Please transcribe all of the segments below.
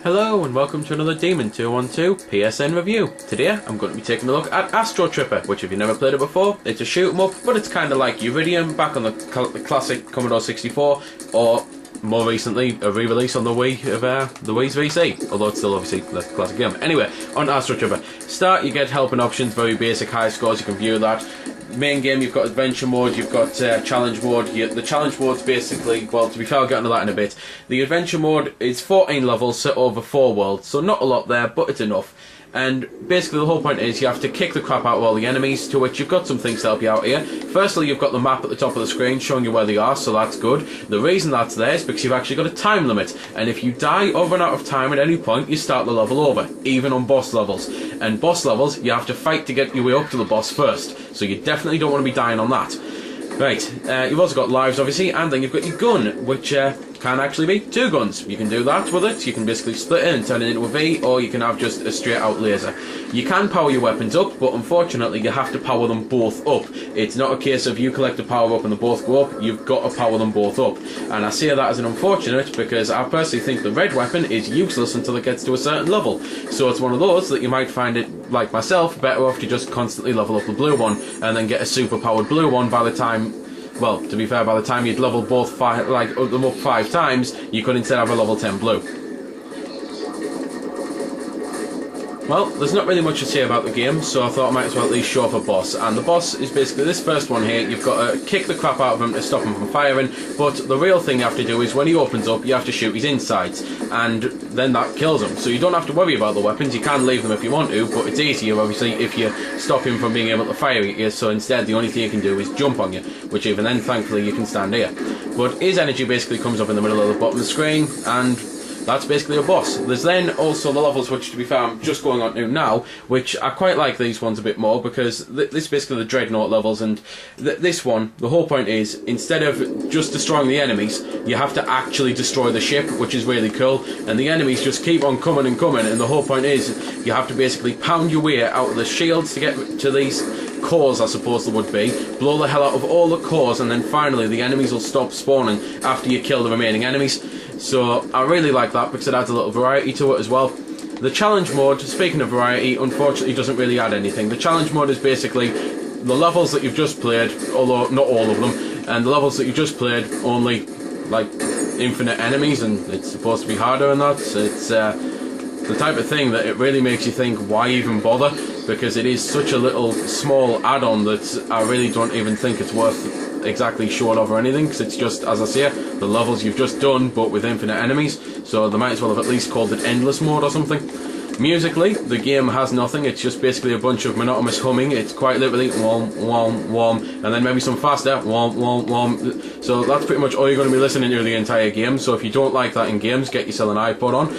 Hello and welcome to another Demon 212 PSN review. Today I'm going to be taking a look at Astro which if you've never played it before, it's a shoot 'em up, but it's kind of like Uridium back on the classic Commodore 64, or more recently a re-release on the Wii of the Wii's VC, although it's still obviously the classic game. Anyway, on Astro start you get helping options, very basic high scores, you can view that. Main game, you've got adventure mode, you've got challenge mode. The challenge mode's basically, well, to be fair, I'll get into that in a bit. The adventure mode is 14 levels set over 4 worlds, so not a lot there, but it's enough. And basically the whole point is you have to kick the crap out of all the enemies, to which you've got some things to help you out here. Firstly, you've got the map at the top of the screen showing you where they are, so that's good. The reason that's there is because you've actually got a time limit, and if you die or run out of time at any point, you start the level over, even on boss levels. And boss levels, you have to fight to get your way up to the boss first, so you definitely don't want to be dying on that. Right, you've also got lives obviously, and then you've got your gun, which can actually be 2 guns. You can do that with it, you can basically split it and turn it into a V, or you can have just a straight out laser. You can power your weapons up, but unfortunately you have to power them both up. It's not a case of you collect a power up and they both go up, you've got to power them both up. And I say that as an unfortunate because I personally think the red weapon is useless until it gets to a certain level. So it's one of those that you might find it, like myself, better off to just constantly level up the blue one and then get a super powered blue one by the time, well, to be fair, by the time you'd level both them up 5 times, you could instead have a level 10 blue. Well, there's not really much to say about the game, so I thought I might as well at least show off a boss. And the boss is basically this first one here. You've got to kick the crap out of him to stop him from firing, but the real thing you have to do is when he opens up, you have to shoot his insides, and then that kills him. So you don't have to worry about the weapons, you can leave them if you want to, but it's easier obviously if you stop him from being able to fire at you, so instead the only thing you can do is jump on you, which even then thankfully you can stand here. But his energy basically comes up in the middle of the bottom of the screen, and that's basically a boss. There's then also the levels, which to be fair I'm just going on to now, which I quite like these ones a bit more because this is basically the Dreadnought levels, and this one, the whole point is, instead of just destroying the enemies, you have to actually destroy the ship, which is really cool, and the enemies just keep on coming and coming, and the whole point is you have to basically pound your way out of the shields to get to these cores, I suppose there would be, blow the hell out of all the cores, and then finally the enemies will stop spawning after you kill the remaining enemies. So I really like that because it adds a little variety to it as well. The challenge mode, speaking of variety, unfortunately doesn't really add anything. The challenge mode is basically the levels that you've just played, although not all of them, and the levels that you've just played only like infinite enemies, and it's supposed to be harder than that. So it's the type of thing that it really makes you think, why even bother? Because it is such a little small add-on that I really don't even think it's worth exactly showing off or anything, because it's just, as I say, the levels you've just done but with infinite enemies, so they might as well have at least called it endless mode or something. Musically, the game has nothing, it's just basically a bunch of monotonous humming. It's quite literally wom wom wom, and then maybe some faster wom wom wom. So that's pretty much all you're going to be listening to the entire game, so if you don't like that in games, get yourself an iPod on.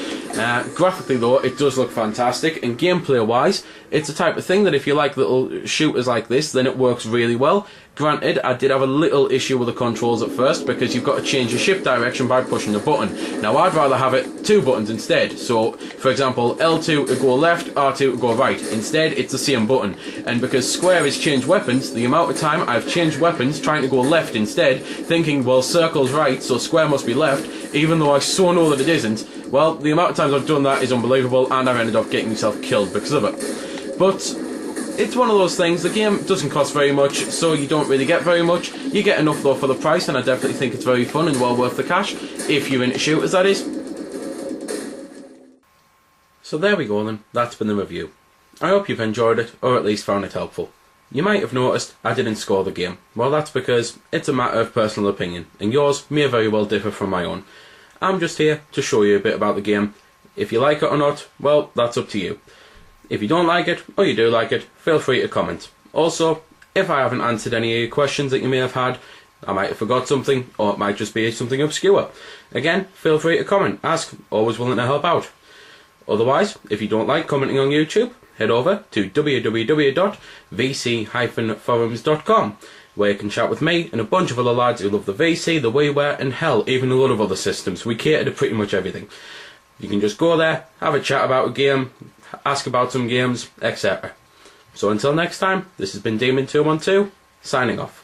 Graphically though, it does look fantastic, and gameplay wise, it's the type of thing that if you like little shooters like this, then it works really well. Granted, I did have a little issue with the controls at first because you've got to change your shift direction by pushing the button. Now I'd rather have it 2 buttons instead, so for example L2 to go left, R2 to go right. Instead it's the same button, and because square is change weapons, the amount of time I've changed weapons trying to go left instead, thinking well circle's right so square must be left, even though I so know that it isn't, well the amount of times I've done that is unbelievable, and I've ended up getting myself killed because of it. But it's one of those things, the game doesn't cost very much, so you don't really get very much. You get enough though for the price, and I definitely think it's very fun and well worth the cash, if you're into shooters that is. So there we go then, that's been the review. I hope you've enjoyed it, or at least found it helpful. You might have noticed I didn't score the game. Well, that's because it's a matter of personal opinion, and yours may very well differ from my own. I'm just here to show you a bit about the game. If you like it or not, well, that's up to you. If you don't like it, or you do like it, feel free to comment. Also, if I haven't answered any of your questions that you may have had, I might have forgot something, or it might just be something obscure. Again, feel free to comment, ask, always willing to help out. Otherwise, if you don't like commenting on YouTube, head over to www.vc-forums.com, where you can chat with me and a bunch of other lads who love the VC, the WiiWare, and hell, even a lot of other systems. We cater to pretty much everything. You can just go there, have a chat about a game, ask about some games, etc. So until next time, this has been Demon 212, signing off.